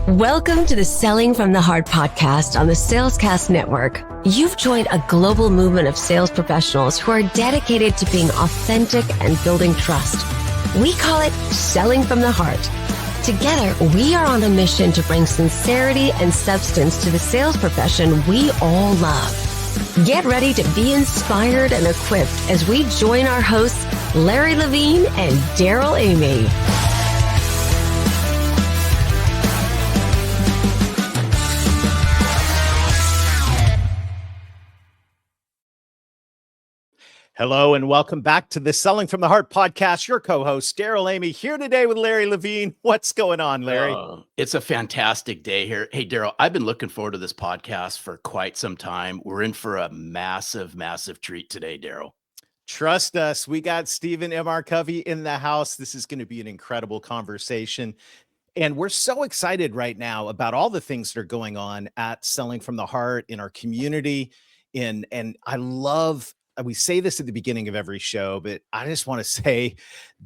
Welcome to the Selling from the Heart podcast on the Salescast Network. You've joined a global movement of sales professionals who are dedicated to being authentic and building trust. We call it Selling from the Heart. Together, we are on a mission to bring sincerity and substance to the sales profession we all love. Get ready to be inspired and equipped as we join our hosts, Larry Levine and Darrell Amy. Hello and welcome back to the Selling from the Heart podcast. Your co-host, Darrell Amy, here today with Larry Levine. What's going on, Larry? It's a fantastic day here. Hey, Darrell, I've been looking forward to this podcast for quite some time. We're in for a massive, massive treat today, Darrell. Trust us. We got Stephen M.R. Covey in the house. This is going to be an incredible conversation. And we're so excited right now about all the things that are going on at Selling from the Heart in our community. And I love, we say this at the beginning of every show, but I just want to say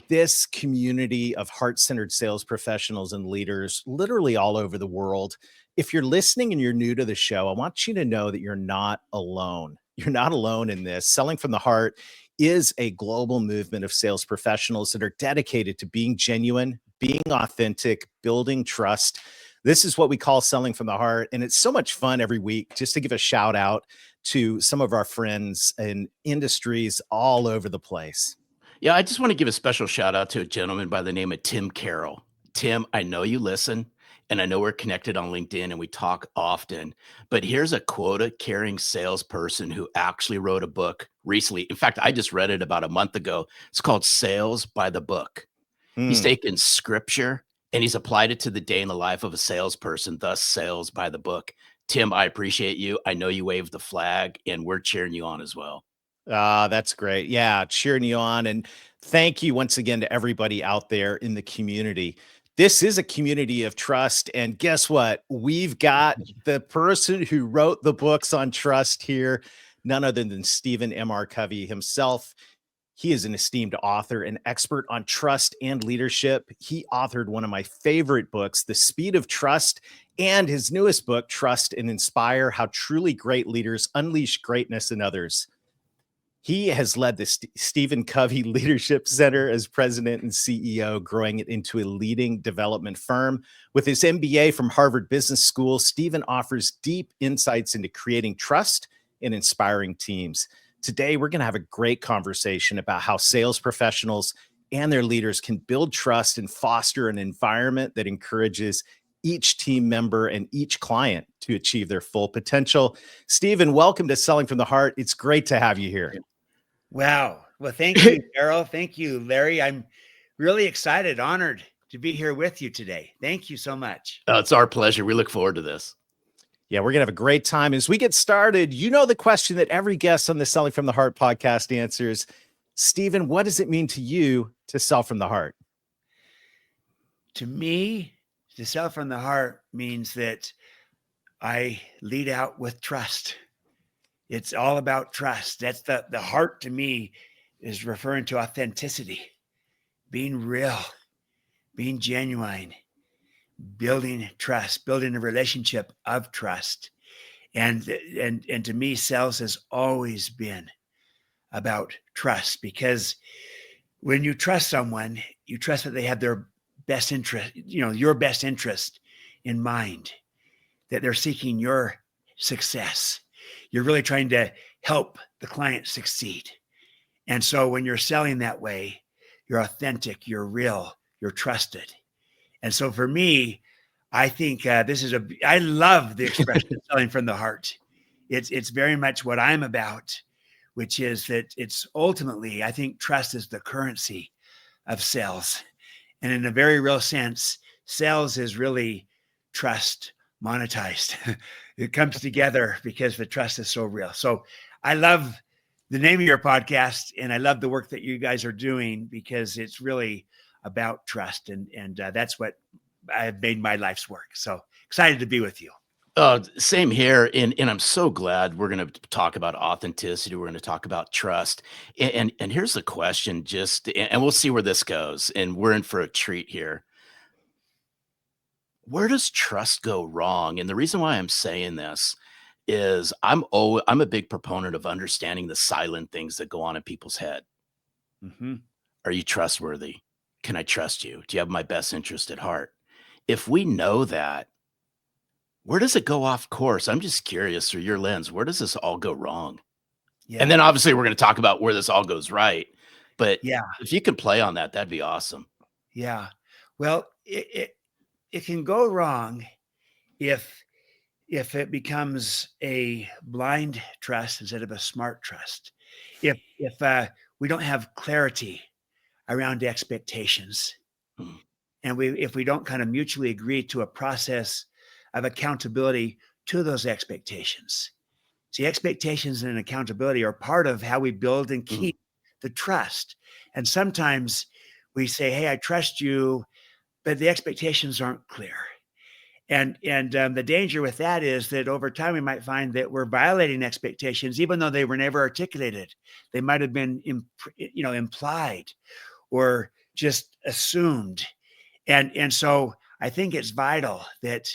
this community of heart-centered sales professionals and leaders literally all over the world. If you're listening and you're new to the show, I want you to know that you're not alone. You're not alone in this. Selling from the Heart is a global movement of sales professionals that are dedicated to being genuine, being authentic, building trust. This is what we call Selling from the Heart. And it's so much fun every week just to give a shout out to some of our friends in industries all over the place. Yeah, I just want to give a special shout out to a gentleman by the name of Tim Carroll. Tim, I know you listen, and I know we're connected on LinkedIn and we talk often, but here's a quota-carrying salesperson who actually wrote a book recently. In fact, I just read it about a month ago. It's called Sales by the Book. He's taken scripture and he's applied it to the day in the life of a salesperson, thus Sales by the Book. Tim, I appreciate you. I know you waved the flag and we're cheering you on as well. That's great. Yeah, cheering you on. And thank you once again to everybody out there in the community. This is a community of trust. And guess what? We've got the person who wrote the books on trust here, none other than Stephen M.R. Covey himself. He is an esteemed author and expert on trust and leadership. He authored one of my favorite books, The Speed of Trust, and his newest book, Trust and Inspire: How Truly Great Leaders Unleash Greatness in Others. He has led the Stephen Covey Leadership Center as president and CEO, growing it into a leading development firm. With his MBA from Harvard Business School, Stephen offers deep insights into creating trust and inspiring teams. Today, we're going to have a great conversation about how sales professionals and their leaders can build trust and foster an environment that encourages each team member and each client to achieve their full potential. Stephen, welcome to Selling from the Heart. It's great to have you here. Wow. Well, thank you, Darrell. Thank you, Larry. I'm really excited, honored to be here with you today. Thank you so much. It's our pleasure. We look forward to this. Yeah, we're going to have a great time. As we get started, you know the question that every guest on the Selling from the Heart podcast answers. Stephen, what does it mean to you to sell from the heart? To me, to sell from the heart means that I lead out with trust. It's all about trust. That's the heart to me is referring to authenticity, being real, being genuine, building trust, building a relationship of trust. And to me, sales has always been about trust, because when you trust someone, you trust that they have their best interest, your best interest in mind, that they're seeking your success. You're really trying to help the client succeed. And so when you're selling that way, you're authentic, you're real, you're trusted. And so for me, I think I love the expression of selling from the heart. It's very much what I'm about, which is that it's ultimately, I think trust is the currency of sales. And in a very real sense, sales is really trust monetized. It comes together because the trust is so real. So I love the name of your podcast, and I love the work that you guys are doing, because it's really about trust. And that's what I've made my life's work. So excited to be with you. Same here. And I'm so glad we're going to talk about authenticity. We're going to talk about trust. And here's the question, and we'll see where this goes. And we're in for a treat here. where does trust go wrong? And the reason why I'm saying this is I'm a big proponent of understanding the silent things that go on in people's head. Mm-hmm. Are you trustworthy? Can I trust you? Do you have my best interest at heart? If we know that, where does it go off course? I'm just curious through your lens, where does this all go wrong? Yeah. And then obviously we're going to talk about where this all goes right. But Yeah. if you could play on that, that'd be awesome. Yeah. Well, it can go wrong if it becomes a blind trust instead of a smart trust. If we don't have clarity around expectations, Mm, and if we don't kind of mutually agree to a process of accountability to those expectations. See, expectations and accountability are part of how we build and mm, keep the trust. And sometimes we say, "Hey, I trust you," but the expectations aren't clear. And the danger with that is that over time we might find that we're violating expectations, even though they were never articulated. They might have been, implied or just assumed. And so I think it's vital that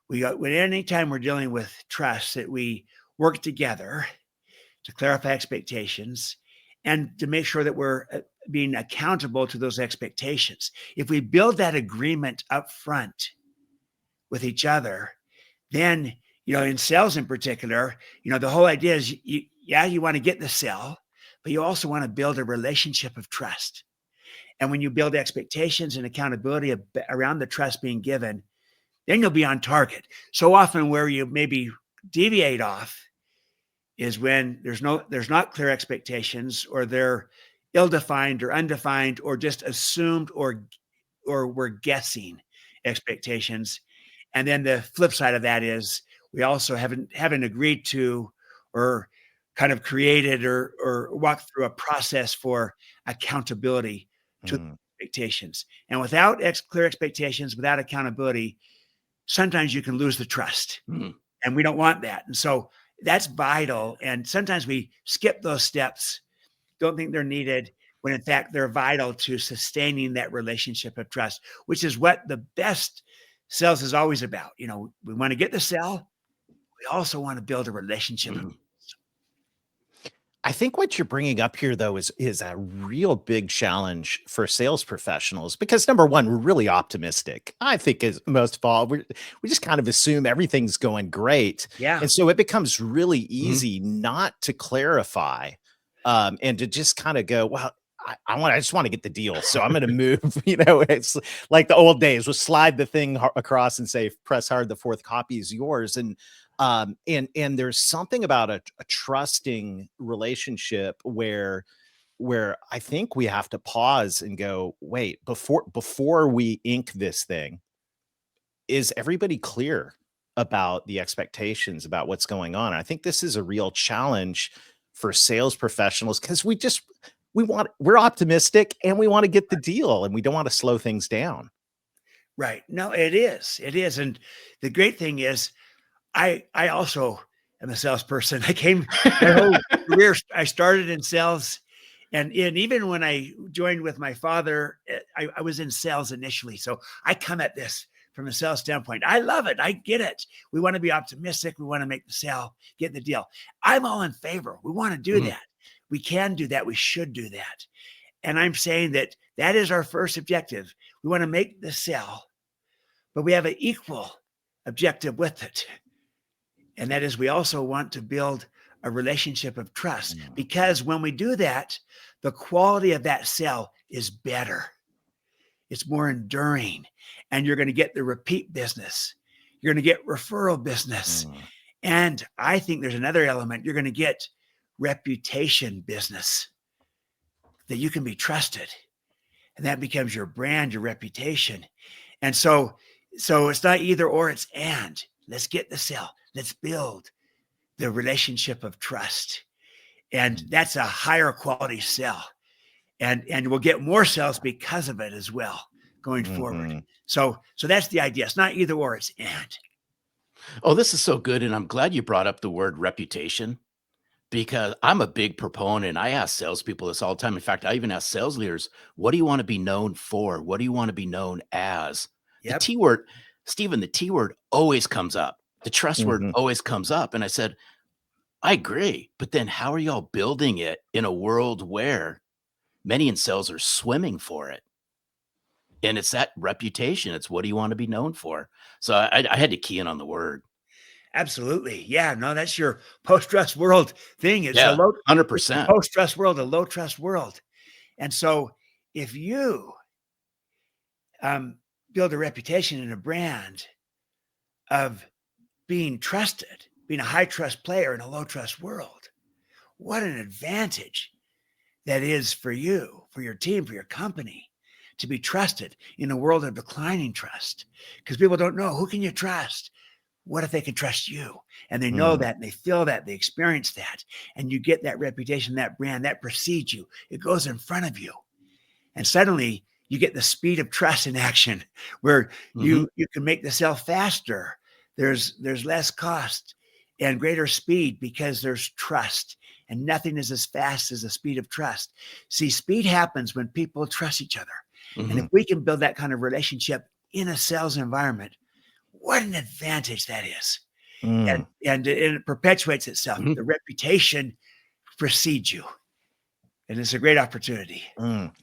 when anytime we're dealing with trust, that we work together to clarify expectations and to make sure that we're being accountable to those expectations. If we build that agreement up front with each other, then, in sales in particular, the whole idea is, you want to get the sale, but you also want to build a relationship of trust. And when you build expectations and accountability around the trust being given, then you'll be on target. So often where you maybe deviate off is when there's not clear expectations, or they're ill-defined or undefined or just assumed, or we're guessing expectations. And then the flip side of that is we also haven't agreed to, or kind of created, or walked through a process for accountability to Mm, expectations. And without clear expectations, without accountability, sometimes you can lose the trust, mm. and we don't want that. And so that's vital. And sometimes we skip those steps, don't think they're needed, when in fact they're vital to sustaining that relationship of trust, which is what the best sales is always about. We want to get the sale. We also want to build a relationship. Mhm. I think what you're bringing up here, though, is a real big challenge for sales professionals because number one, we're really optimistic. I think, as most of all, we just kind of assume everything's going great, Yeah. and so it becomes really Mhm. easy not to clarify, and to just kind of go, well. I just want to get the deal, so I'm going to move. It's like the old days: was slide the thing across and say, "Press hard. The fourth copy is yours." And there's something about a trusting relationship where I think we have to pause and go, wait, before we ink this thing, is everybody clear about the expectations about what's going on? I think this is a real challenge for sales professionals because we're optimistic and we want to get the deal and we don't want to slow things down. Right. No, it is. It is. And the great thing is, I also am a salesperson. My whole career, I started in sales. And even when I joined with my father, I was in sales initially. So I come at this from a sales standpoint. I love it. I get it. We want to be optimistic. We want to make the sale, get the deal. I'm all in favor. We want to do Mhm. that. We can do that. We should do that. And I'm saying that is our first objective. We want to make the sale, but we have an equal objective with it. And that is, we also want to build a relationship of trust, Mm, because when we do that, the quality of that sale is better. It's more enduring, and you're going to get the repeat business. You're going to get referral business. mm, And I think there's another element. You're going to get reputation business, that you can be trusted. And that becomes your brand, your reputation. And so it's not either or, it's and. Let's get the sale. Let's build the relationship of trust. And mm, that's a higher quality sell. And we'll get more sales because of it as well going forward. mhm. So that's the idea. It's not either or, it's and. Oh, this is so good. And I'm glad you brought up the word reputation because I'm a big proponent. I ask salespeople this all the time. In fact, I even ask sales leaders, what do you want to be known for? What do you want to be known as? The Yep. T word, Stephen, the T word always comes up. The trust word Mhm. always comes up. And I said, I agree. But then how are y'all building it in a world where many in sales are swimming for it? And it's that reputation. It's what do you want to be known for? So I had to key in on the word. Absolutely. Yeah. No, that's your post-trust world thing. It's Yeah, it's the 100%. post-trust world, a low trust world. And so if you build a reputation and a brand of being trusted, being a high trust player in a low trust world, what an advantage that is for you, for your team, for your company to be trusted in a world of declining trust. Because people don't know, who can you trust? What if they can trust you? And they know Mm. that and they feel that, they experience that. And you get that reputation, that brand, that precedes you. It goes in front of you. And suddenly you get the speed of trust in action where Mhm. you can make the sale faster. There's less cost and greater speed because there's trust. And nothing is as fast as the speed of trust. See, speed happens when people trust each other. And if Mhm. we can build that kind of relationship in a sales environment, what an advantage that is. Mm. And it perpetuates itself. Mhm. The reputation precedes you. And it's a great opportunity. Mm.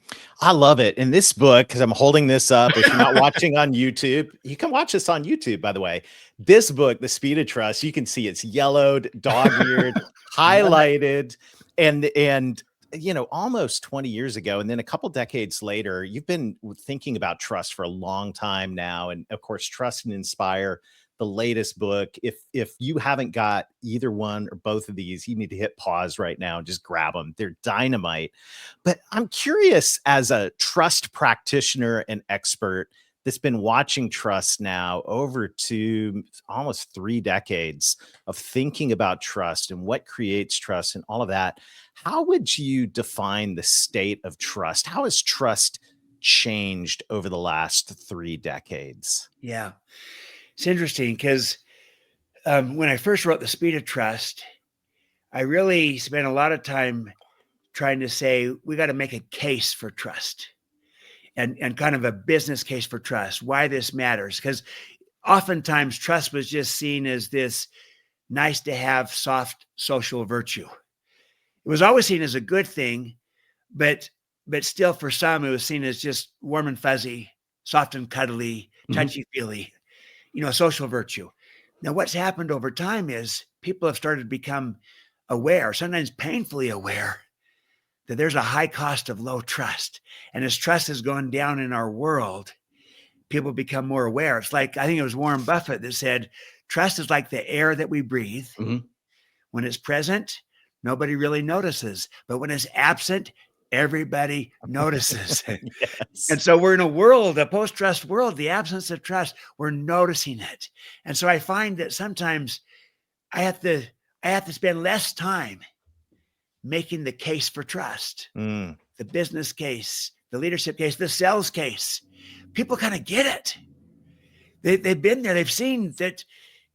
I love it. In this book, because I'm holding this up, if you're not watching on YouTube, you can watch this on YouTube, by the way. This book, The Speed of Trust, you can see it's yellowed, dog-eared, Love it. highlighted, and almost 20 years ago, and then a couple decades later, you've been thinking about trust for a long time now. And of course, Trust and Inspire, the latest book. If you haven't got either one or both of these, you need to hit pause right now and just grab them. They're dynamite. But I'm curious, as a trust practitioner and expert that's been watching trust now over almost 3 decades of thinking about trust and what creates trust and all of that, how would you define the state of trust? How has trust changed over the last 3 decades? Yeah. It's interesting because when I first wrote The Speed of Trust, I really spent a lot of time trying to say we got to make a case for trust and kind of a business case for trust, why this matters. Because oftentimes trust was just seen as this nice to have soft social virtue. It was always seen as a good thing, but still for some it was seen as just warm and fuzzy, soft and cuddly, Mhm. touchy feely, social virtue. Now, what's happened over time is people have started to become aware, sometimes painfully aware, that there's a high cost of low trust. And as trust has gone down in our world, people become more aware. It's like, I think it was Warren Buffett that said, trust is like the air that we breathe. Mhm. When it's present, nobody really notices. But when it's absent, everybody notices. Yes. And so we're in a world, a post-trust world, the absence of trust, we're noticing it. And so I find that sometimes I have to spend less time making the case for trust, Mm. the business case, the leadership case, the sales case. People kind of get it. They've been there. They've seen that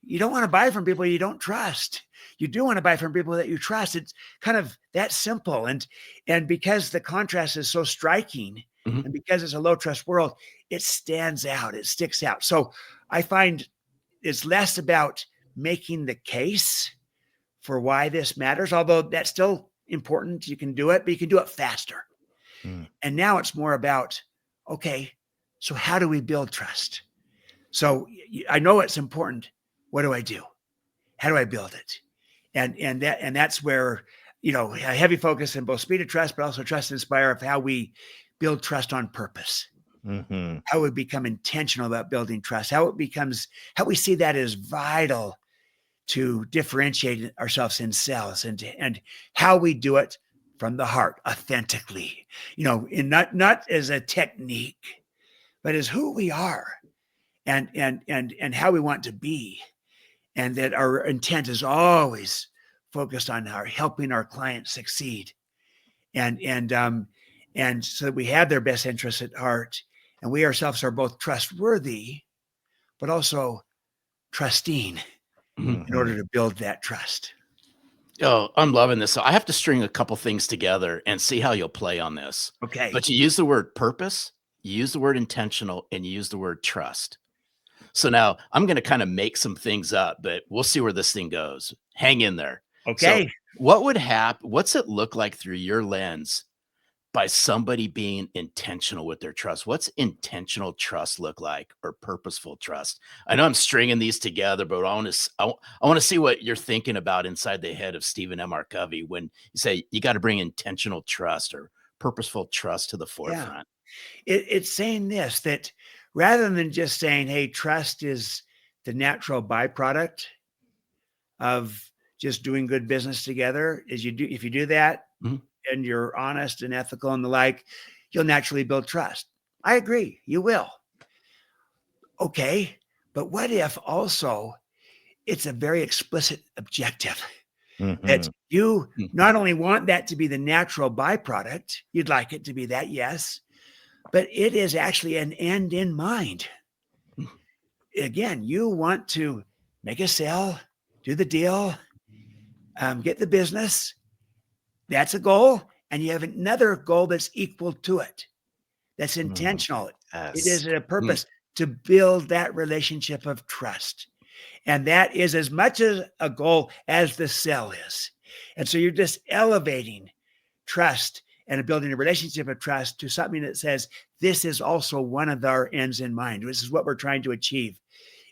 you don't want to buy from people you don't trust. You do want to buy from people that you trust. It's kind of that simple. And because the contrast is so striking, Mhm. and because it's a low trust world, it stands out. It sticks out. So I find it's less about making the case for why this matters, although that's still important. You can do it, but you can do it faster. Mm. And now it's more about, okay, so how do we build trust? So I know it's important. What do I do? How do I build it? And that's where, a heavy focus in both Speed of Trust, but also Trust and Inspire, of how we build trust on purpose, Mhm. how we become intentional about building trust, how we see that as vital to differentiate ourselves in sales, and how we do it from the heart, authentically, in not as a technique, but as who we are, and how we want to be, and that our intent is always focused on helping our clients succeed, and so that we have their best interests at heart, and we ourselves are both trustworthy, but also trusting Mhm. in Mhm. order to build that trust. Oh, I'm loving this. So I have to string a couple things together and see how you'll play on this. Okay. But you use the word purpose, you use the word intentional, and you use the word trust. So now I'm going to kind of make some things up, but we'll see where this thing goes. Hang in there. So Okay. what would happen? What's it look like through your lens by somebody being intentional with their trust? What's intentional trust look like, or purposeful trust? I know I'm stringing these together, but I want to see what you're thinking about inside the head of Stephen M.R. Covey when you say you got to bring intentional trust or purposeful trust to the Yeah. forefront. It's saying this, that rather than just saying, hey, trust is the natural byproduct of just doing good business together, is if you do that Mhm. and you're honest and ethical and the like, you'll naturally build trust. I agree, you will. Okay, but what if also it's a very explicit objective that Mhm. you Mhm. not only want that to be the natural byproduct, you'd like it to be that, yes, but it is actually an end in mind. Again, you want to make a sale, do the deal, get the business. That's a goal. And you have another goal that's equal to it. That's Mm. intentional. It Yes. is a Mm. purpose to build that relationship of trust. And that is as much as a goal as the sell is. And so you're just elevating trust and building a relationship of trust to something that says, this is also one of our ends in mind. This is what we're trying to achieve,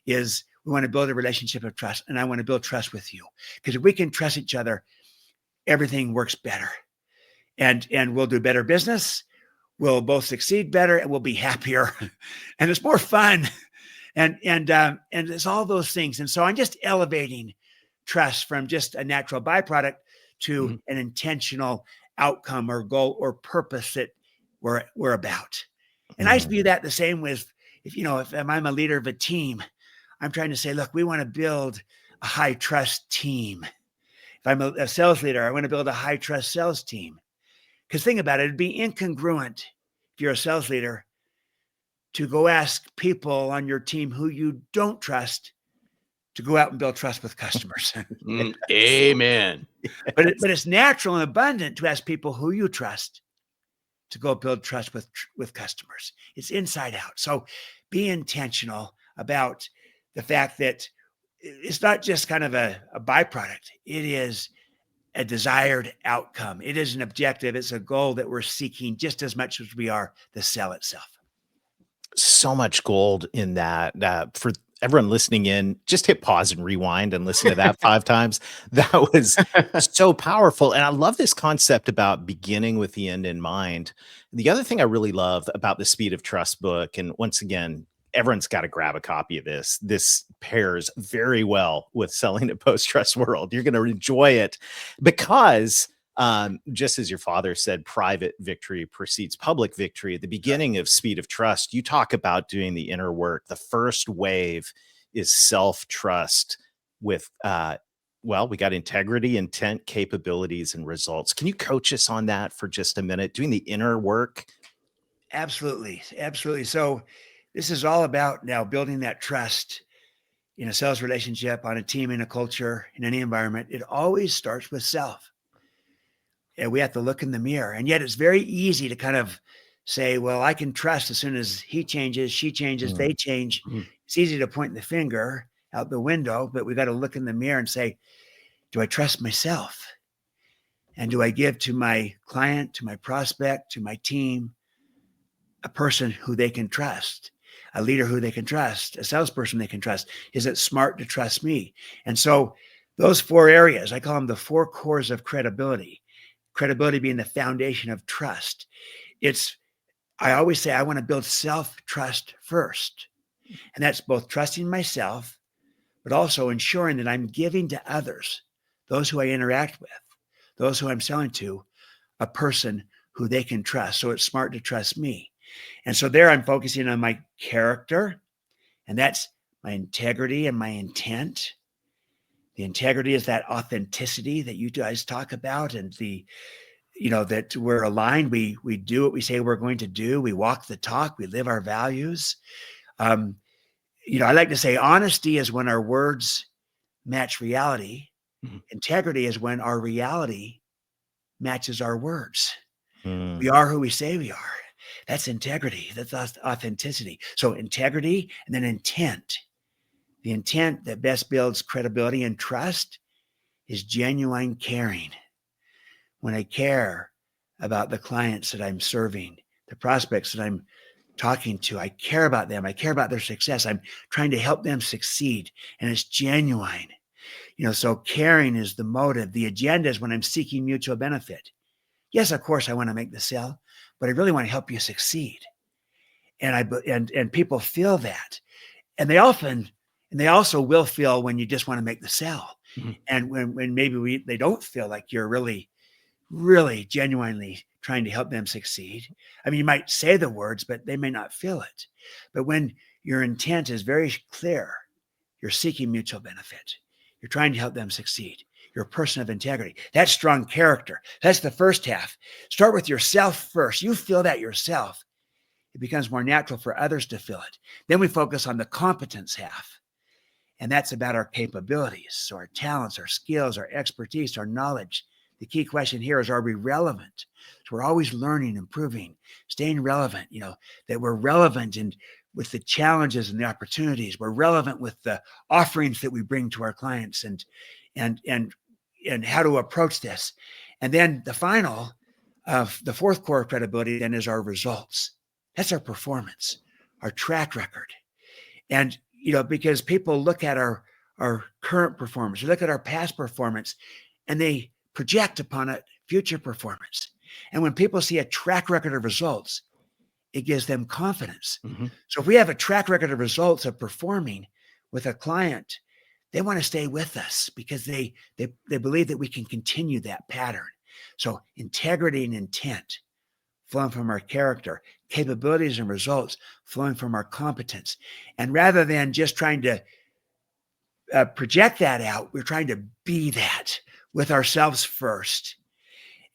is we want to build a relationship of trust. And I want to build trust with you. Because if we can trust each other, everything works better. And we'll do better business. We'll both succeed better and we'll be happier. And it's more fun. And it's all those things. And so I'm just elevating trust from just a natural byproduct to Mhm. an intentional outcome or goal or purpose that we're about. And I Mhm. view that the same with, if I'm a leader of a team, I'm trying to say, look, we want to build a high trust team. If I'm a sales leader, I want to build a high trust sales team. Because think about it, it'd be incongruent if you're a sales leader to go ask people on your team who you don't trust to go out and build trust with customers. Amen. But it's natural and abundant to ask people who you trust to go build trust with customers. It's inside out. So be intentional about the fact that it's not just kind of a byproduct. It is a desired outcome. It is an objective. It's a goal that we're seeking just as much as we are the sell itself. So much gold in that. For everyone listening in, just hit pause and rewind and listen to that 5 times. That was so powerful, and I love this concept about beginning with the end in mind. The other thing I really love about the Speed of Trust book, and once again, everyone's got to grab a copy of this. This pairs very well with Selling at Post Trust World. You're going to enjoy it because just as your father said, private victory precedes public victory. At the beginning of Speed of Trust, you talk about doing the inner work. The first wave is self-trust with, well, we got integrity, intent, capabilities, and results. Can you coach us on that for just a minute? Doing the inner work. Absolutely. Absolutely. So this is all about now building that trust in a sales relationship, on a team, in a culture, in any environment. It always starts with self. And we have to look in the mirror. And yet it's very easy to kind of say, well, I can trust as soon as he changes, she changes, Mm, they change. Mhm. It's easy to point the finger out the window, but we got to look in the mirror and say, do I trust myself? And do I give to my client, to my prospect, to my team, a person who they can trust, a leader who they can trust, a salesperson they can trust? Is it smart to trust me? And so those 4 areas, I call them the 4 cores of credibility. Credibility being the foundation of trust. I always say I want to build self-trust first. And that's both trusting myself, but also ensuring that I'm giving to others, those who I interact with, those who I'm selling to, a person who they can trust. So it's smart to trust me. And so there I'm focusing on my character, and that's my integrity and my intent. The integrity is that authenticity that you guys talk about, and that we're aligned. We do what we say we're going to do. We walk the talk. We live our values. Um, I like to say honesty is when our words match reality. Mhm. Integrity is when our reality matches our words. mm, We are who we say we are. That's integrity. That's authenticity. So integrity and then intent. The intent that best builds credibility and trust is genuine caring. When I care about the clients that I'm serving, the prospects that I'm talking to, I care about them. I care about their success. I'm trying to help them succeed. And it's genuine. So caring is the motive. The agenda is when I'm seeking mutual benefit. Yes, of course, I want to make the sale, but I really want to help you succeed. And people feel that. And they also will feel when you just want to make the sale. Mhm. And when maybe they don't feel like you're really, really genuinely trying to help them succeed. I mean, you might say the words, but they may not feel it. But when your intent is very clear, you're seeking mutual benefit. You're trying to help them succeed. You're a person of integrity. That's strong character. That's the first half. Start with yourself first. You feel that yourself. It becomes more natural for others to feel it. Then we focus on the competence half. And that's about our capabilities, so our talents, our skills, our expertise, our knowledge. The key question here is, are we relevant? So we're always learning, improving, staying relevant, that we're relevant and with the challenges and the opportunities. We're relevant with the offerings that we bring to our clients and how to approach this. And then the final of the fourth core of credibility then is our results. That's our performance, our track record. And because people look at our current performance, they look at our past performance, and they project upon it future performance. And when people see a track record of results, it gives them confidence. Mm-hmm. So if we have a track record of results of performing with a client, they want to stay with us because they believe that we can continue that pattern. So integrity and intent flowing from our character, capabilities and results flowing from our competence. And rather than just trying to project that out, we're trying to be that with ourselves first.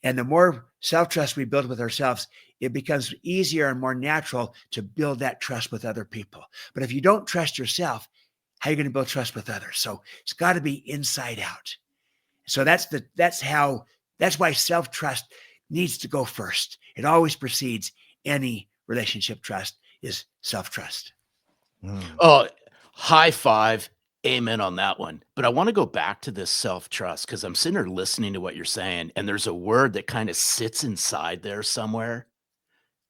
And the more self-trust we build with ourselves, it becomes easier and more natural to build that trust with other people. But if you don't trust yourself, how are you going to build trust with others? So it's got to be inside out. So that's why self-trust needs to go first. It always precedes any relationship trust is self-trust. Oh, high five. Amen on that one. But I want to go back to this self-trust because I'm sitting here listening to what you're saying, and there's a word that kind of sits inside there somewhere.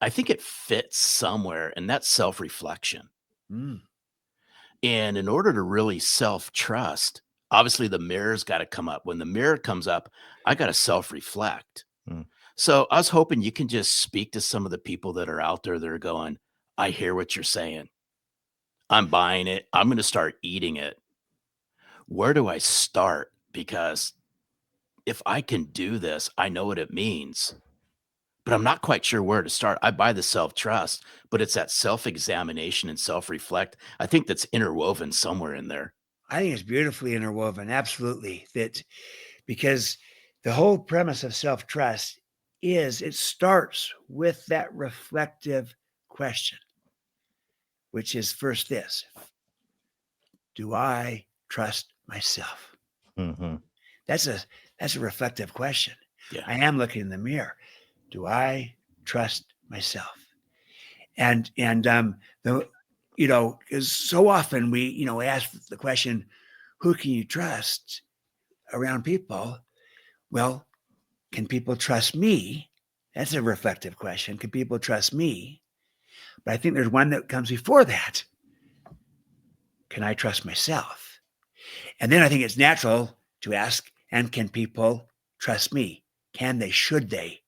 I think it fits somewhere, and that's self-reflection. Mm. And in order to really self-trust, obviously the mirror's got to come up. When the mirror comes up, I got to self-reflect. Mm. So I was hoping you can just speak to some of the people that are out there that are going, I hear what you're saying. I'm buying it. I'm going to start eating it. Where do I start? Because if I can do this, I know what it means, but I'm not quite sure where to start. I buy the self-trust, but it's that self-examination and self-reflect. I think that's interwoven somewhere in there. I think it's beautifully interwoven. Absolutely. Because the whole premise of self-trust is it starts with that reflective question, which is first this: do I trust myself? Mm-hmm. That's a reflective question. Yeah. I am looking in the mirror. Do I trust myself? And because so often we ask the question, who can you trust around people? Well, can people trust me? That's a reflective question. Can people trust me? But I think there's one that comes before that. Can I trust myself? And then I think it's natural to ask, and can people trust me? Can they? Should they?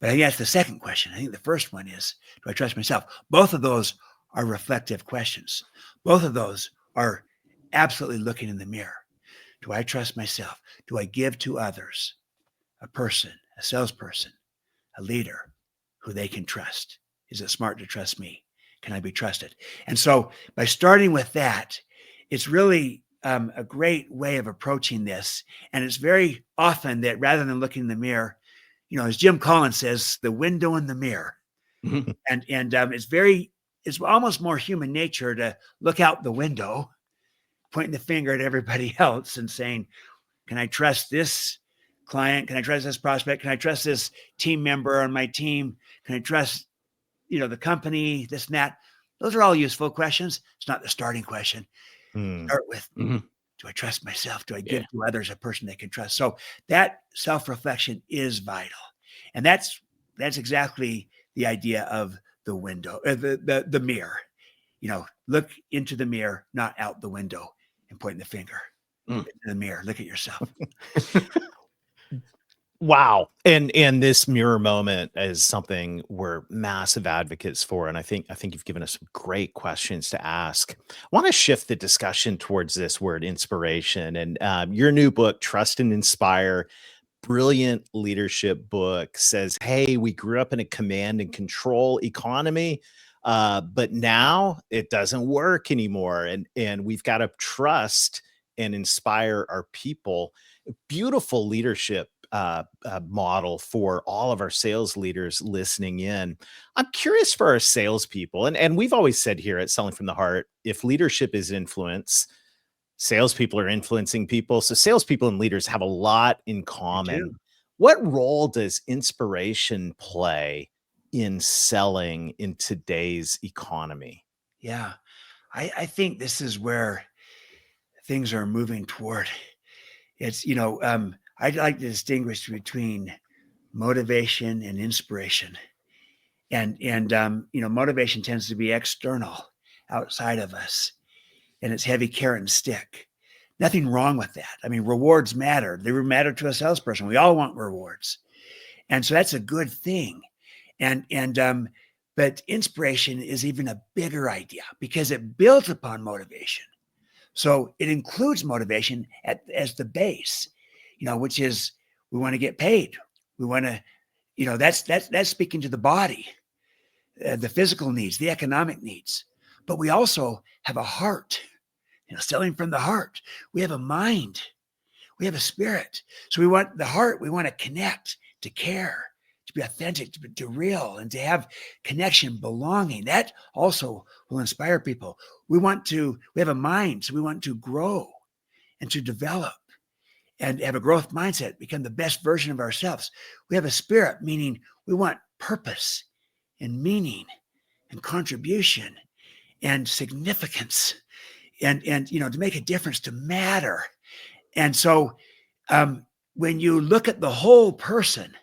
But I think that's the second question. I think the first one is, do I trust myself? Both of those are reflective questions. Both of those are absolutely looking in the mirror. Do I trust myself? Do I give to others a person, a salesperson, a leader who they can trust? Is it smart to trust me? Can I be trusted? And so by starting with that, it's really a great way of approaching this. And it's very often that rather than looking in the mirror, as Jim Collins says, the window in the mirror. Mhm. And it's almost more human nature to look out the window, pointing the finger at everybody else and saying, can I trust this client? Can I trust this prospect? Can I trust this team member on my team? Can I trust the company, this and that. Those are all useful questions. It's not the starting question. Start with, do I trust myself? Do I give to others a person they can trust? So that self-reflection is vital. And that's exactly the idea of the window, the mirror. Look into the mirror, not out the window and pointing the finger. In the mirror, look at yourself. Wow. And this mirror moment is something we're massive advocates for. And I think you've given us some great questions to ask. I want to shift the discussion towards this word inspiration. And your new book, Trust and Inspire, brilliant leadership book, says, hey, we grew up in a command and control economy, but now it doesn't work anymore. And we've got to trust and inspire our people. Beautiful leadership model for all of our sales leaders listening in. I'm curious for our salespeople, and we've always said here at Selling from the Heart, if leadership is influence, salespeople are influencing people. So salespeople and leaders have a lot in common. What role does inspiration play in selling in today's economy? Yeah, I think this is where things are moving toward. It's, I'd like to distinguish between motivation and inspiration. And motivation tends to be external, outside of us, and it's heavy carrot and stick. Nothing wrong with that. I mean, rewards matter. They matter to a salesperson. We all want rewards. And so that's a good thing. But inspiration is even a bigger idea because it builds upon motivation. So it includes motivation as the base, which is we want to get paid. We want to, that's speaking to the body, the physical needs, the economic needs. But we also have a heart, selling from the heart. We have a mind. We have a spirit. So we want the heart. We want to connect, to care, to be authentic, to be real, and to have connection, belonging. That also will inspire people. We have a mind, so we want to grow and to develop and have a growth mindset, become the best version of ourselves. We have a spirit, meaning we want purpose and meaning and contribution and significance and to make a difference, to matter. And so when you look at the whole person,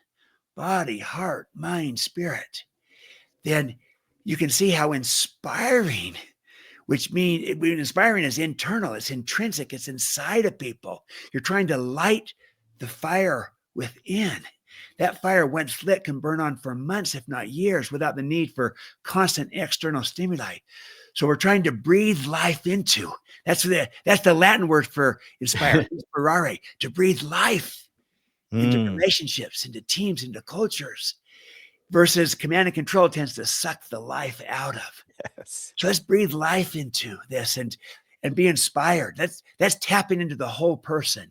body, heart, mind, spirit, then you can see how inspiring, which means inspiring is internal, it's intrinsic, it's inside of people. You're trying to light the fire within. That fire, once lit, can burn on for months, if not years, without the need for constant external stimuli. So we're trying to breathe life into. That's the Latin word for inspire, inspirare, to breathe life into relationships, into teams, into cultures, versus command and control tends to suck the life out of. Yes. So let's breathe life into this and be inspired. That's tapping into the whole person.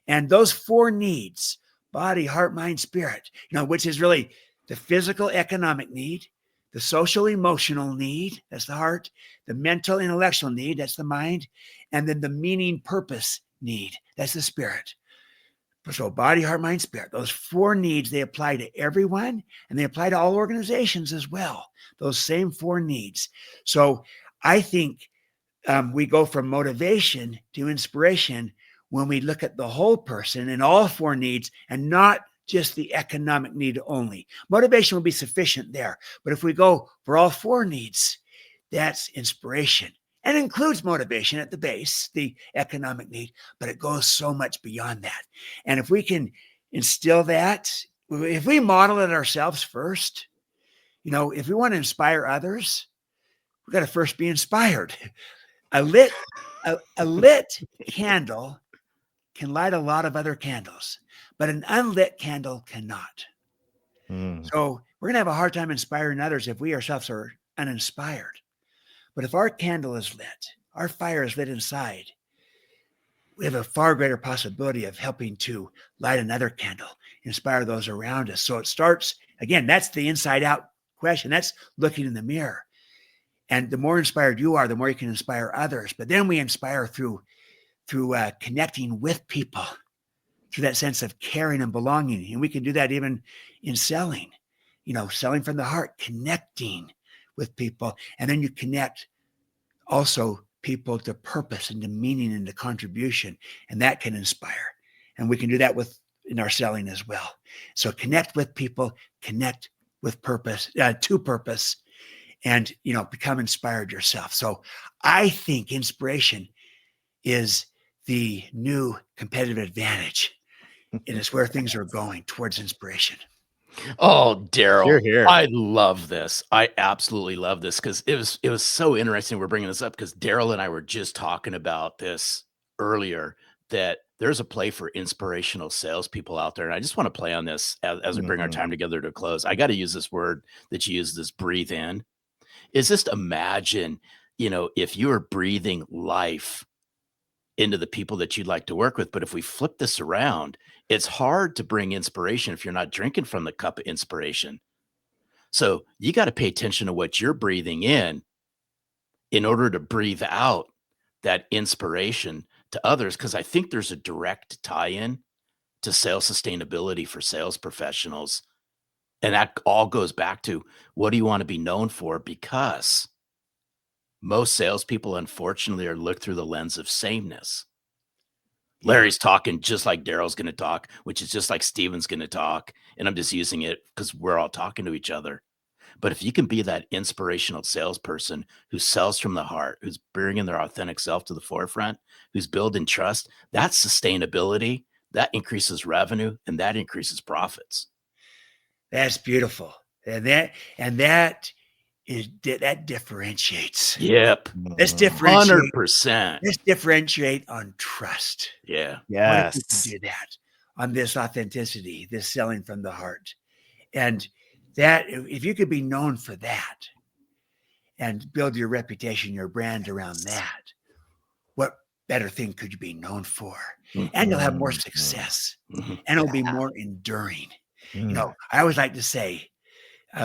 And those four needs, body, heart, mind, spirit, which is really the physical, economic need, the social, emotional need, that's the heart, the mental, intellectual need, that's the mind, and then the meaning, purpose need, that's the spirit. So body, heart, mind, spirit, those four needs, they apply to everyone, and they apply to all organizations as well, those same four needs. So I think we go from motivation to inspiration when we look at the whole person and all four needs, and not just the economic need only. Motivation will be sufficient there. But if we go for all four needs, that's inspiration. And includes motivation at the base, the economic need, but it goes so much beyond that. And if we can instill that, if we model it ourselves first, if we want to inspire others, we've got to first be inspired. A lit candle can light a lot of other candles, but an unlit candle cannot. So we're going to have a hard time inspiring others if we ourselves are uninspired. But if our candle is lit, our fire is lit inside, we have a far greater possibility of helping to light another candle, inspire those around us. So it starts, again, that's the inside out question. That's looking in the mirror. And the more inspired you are, the more you can inspire others. But then we inspire through connecting with people, through that sense of caring and belonging. And we can do that even in selling. selling from the heart, connecting with people. And then you connect also people to purpose and to meaning and to contribution. And that can inspire. And we can do that in our selling as well. So connect with people, connect with purpose, to purpose, and, become inspired yourself. So I think inspiration is the new competitive advantage. It is where things are going, towards inspiration. Oh, Darrell, Here. I love this. I absolutely love this because it was so interesting. We're bringing this up because Darrell and I were just talking about this earlier, that there's a play for inspirational salespeople out there. And I just want to play on this as we bring our time together to close. I got to use this word that you use, this breathe in. Is just imagine, if you were breathing life into the people that you'd like to work with. But if we flip this around, it's hard to bring inspiration if you're not drinking from the cup of inspiration. So you got to pay attention to what you're breathing in order to breathe out that inspiration to others. Because I think there's a direct tie-in to sales sustainability for sales professionals. And that all goes back to, what do you want to be known for? Because most salespeople, unfortunately, are looked through the lens of sameness. Larry's talking just like Darrell's going to talk, which is just like Steven's going to talk. And I'm just using it because we're all talking to each other. But if you can be that inspirational salesperson who sells from the heart, who's bringing their authentic self to the forefront, who's building trust, that's sustainability, that increases revenue, and that increases profits. That's beautiful. And that differentiates. Yep. Let's differentiate. 100%. Let's differentiate on trust. Yeah. Yes. We can do that on this authenticity, this selling from the heart. And that, if you could be known for that and build your reputation, your brand around that, what better thing could you be known for? And you'll have more success, and it'll be more enduring. I always like to say,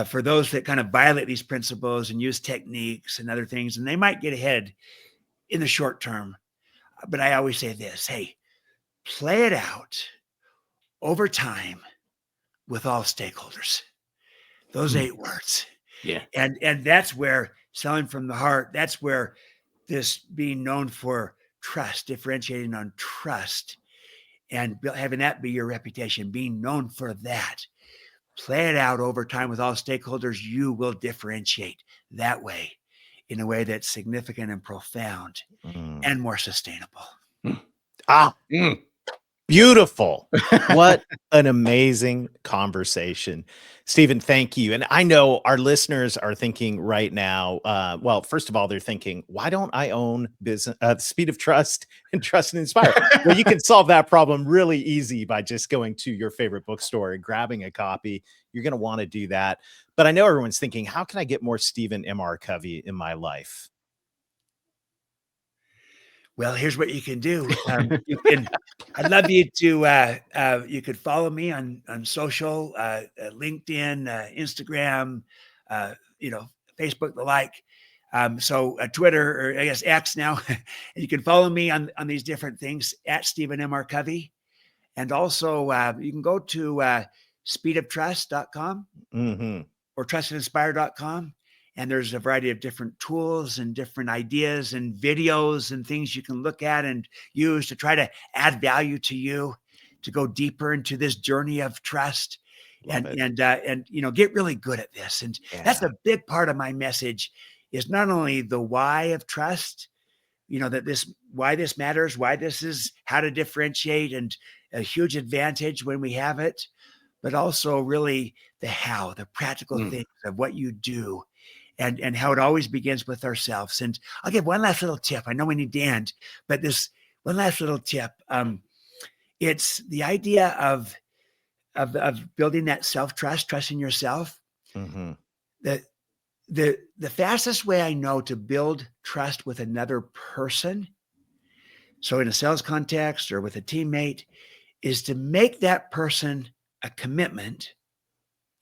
for those that kind of violate these principles and use techniques and other things, and they might get ahead in the short term, but I always say this: hey, play it out over time with all stakeholders. Those 8 words. Yeah. And that's where selling from the heart, that's where this being known for trust, differentiating on trust, and having that be your reputation, being known for that. Play it out over time with all stakeholders. You will differentiate that way, in a way that's significant and profound and more sustainable. Beautiful. What an amazing conversation. Stephen, thank you. And I know our listeners are thinking right now, well, first of all, they're thinking, why don't I own business, Speed of Trust and Trust and Inspire? Well, you can solve that problem really easy by just going to your favorite bookstore and grabbing a copy. You're going to want to do that. But I know everyone's thinking, how can I get more Stephen M.R. Covey in my life? Well, here's what you can do. I'd love you to, you could follow me on social, LinkedIn, Instagram, Facebook, the like. So Twitter, or I guess X now. And you can follow me on these different things at Stephen M.R. Covey. And also you can go to speedoftrust.com or trustandinspire.com. And there's a variety of different tools and different ideas and videos and things you can look at and use to try to add value to you, to go deeper into this journey of trust. And get really good at this. And that's a big part of my message, is not only the why of trust, why this matters, why this is how to differentiate, and a huge advantage when we have it, but also really the how, the practical things of what you do. And how it always begins with ourselves. And I'll give one last little tip. I know we need to end, but this one last little tip. It's the idea of building that self-trust, trusting yourself. The fastest way I know to build trust with another person, so in a sales context or with a teammate, is to make that person a commitment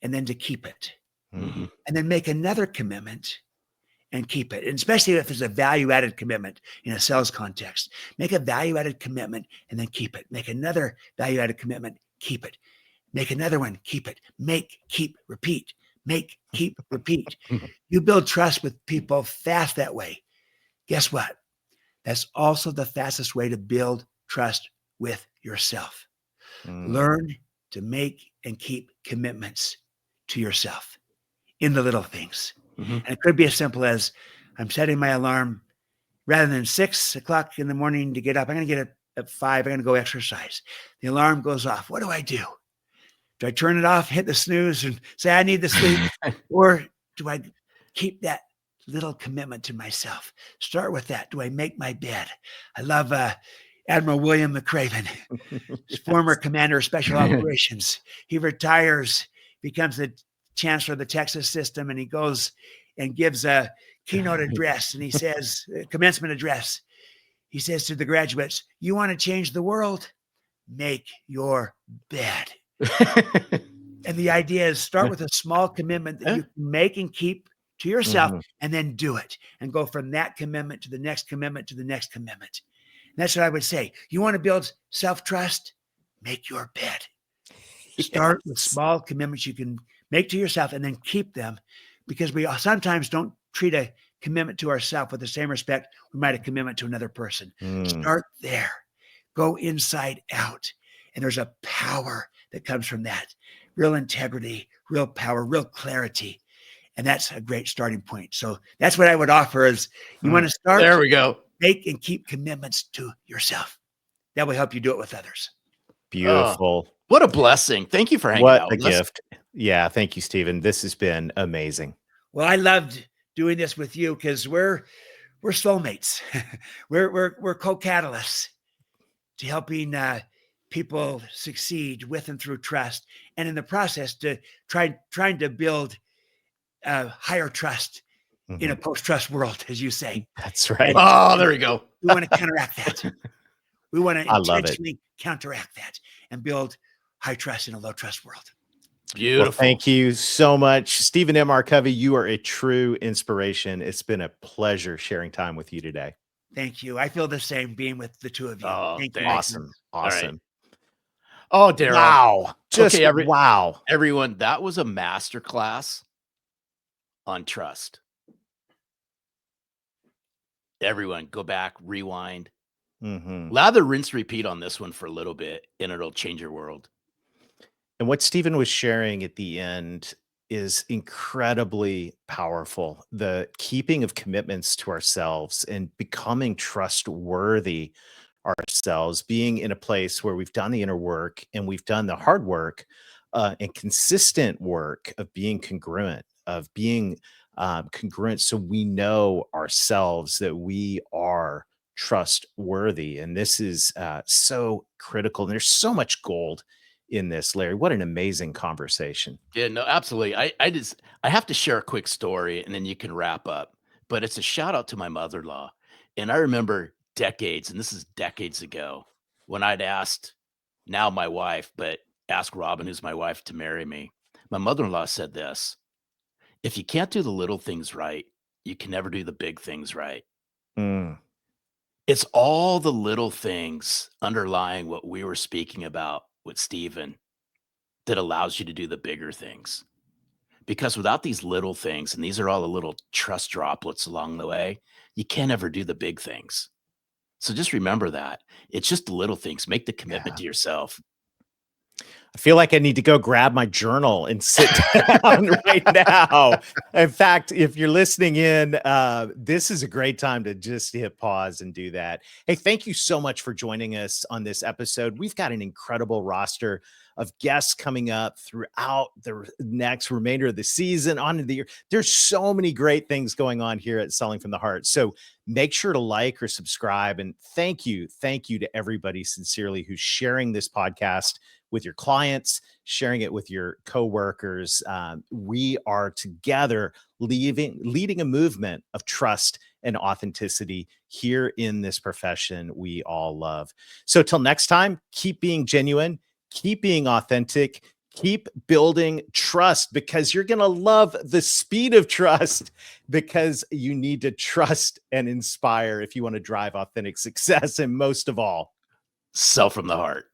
and then to keep it. And then make another commitment and keep it. And especially if it's a value-added commitment in a sales context, make a value-added commitment and then keep it. Make another value-added commitment, keep it. Make another one, keep it. Make, keep, repeat. make, keep, repeat. You build trust with people fast that way. Guess what? That's also the fastest way to build trust with yourself. Learn to make and keep commitments to yourself in the little things. And it could be as simple as I'm setting my alarm rather than 6 o'clock in the morning to get up. I'm going to get up at 5. I'm going to go exercise. The alarm goes off. What do I do? Do I turn it off, hit the snooze and say, I need the sleep? Or do I keep that little commitment to myself? Start with that. Do I make my bed? I love Admiral William McRaven, former commander of special operations. He retires, becomes the chancellor of the Texas system, and he goes and gives a keynote address. And he says, commencement address. He says to the graduates, you want to change the world? Make your bed. And the idea is start with a small commitment that you can make and keep to yourself, and then do it and go from that commitment to the next commitment to the next commitment. And that's what I would say. You want to build self-trust? Make your bed. Start with small commitments you can make to yourself and then keep them, because we sometimes don't treat a commitment to ourselves with the same respect we might a commitment to another person. Start there. Go inside out. And there's a power that comes from that. Real integrity, real power, real clarity. And that's a great starting point. So that's what I would offer is you want to start. There we go. Make and keep commitments to yourself. That will help you do it with others. Beautiful. What a blessing. Thank you for hanging What out a with us. gift. Yeah. Thank you, Stephen. This has been amazing. Well, I loved doing this with you because we're soulmates. we're co-catalysts to helping people succeed with and through trust, and in the process to trying to build higher trust in a post-trust world, as you say. That's right. Oh, there we go. We want to counteract that. We want to I love it. intentionally counteract that and build high trust in a low trust world. Beautiful. Well, thank you so much. Stephen M. R. Covey, you are a true inspiration. It's been a pleasure sharing time with you today. Thank you. I feel the same being with the two of you. Oh, Thank you. Awesome. right. Awesome. Oh, Darrell. Wow. Just Okay, wow. Everyone, that was a masterclass on trust. Everyone, go back, rewind. Lather, rinse, repeat on this one for a little bit, and it'll change your world. And what Stephen was sharing at the end is incredibly powerful. The keeping of commitments to ourselves and becoming trustworthy ourselves, being in a place where we've done the inner work and we've done the hard work and consistent work of being congruent, so we know ourselves that we are trustworthy. And this is so critical. And there's so much gold in this, Larry. What an amazing conversation. Yeah, no, absolutely. I have to share a quick story and then you can wrap up. But it's a shout out to my mother-in-law. And I remember decades, and this is decades ago, when I'd asked now my wife, but ask Robin, who's my wife, to marry me. My mother-in-law said this: if you can't do the little things right, you can never do the big things right. It's all the little things underlying what we were speaking about with Stephen that allows you to do the bigger things. Because without these little things, and these are all the little trust droplets along the way, you can't ever do the big things. So just remember that. It's just the little things. Make the commitment to yourself. I feel like I need to go grab my journal and sit down right now. In fact, if you're listening in, this is a great time to just hit pause and do that. Hey, thank you so much for joining us on this episode. We've got an incredible roster of guests coming up throughout the next remainder of the season, on the year. There's so many great things going on here at Selling from the Heart. So make sure to like or subscribe. And thank you to everybody sincerely who's sharing this podcast with your clients, sharing it with your coworkers. We are together leading a movement of trust and authenticity here in this profession we all love. So till next time, keep being genuine, keep being authentic, keep building trust, because you're going to love the speed of trust, because you need to trust and inspire if you want to drive authentic success. And most of all, Sell from the heart.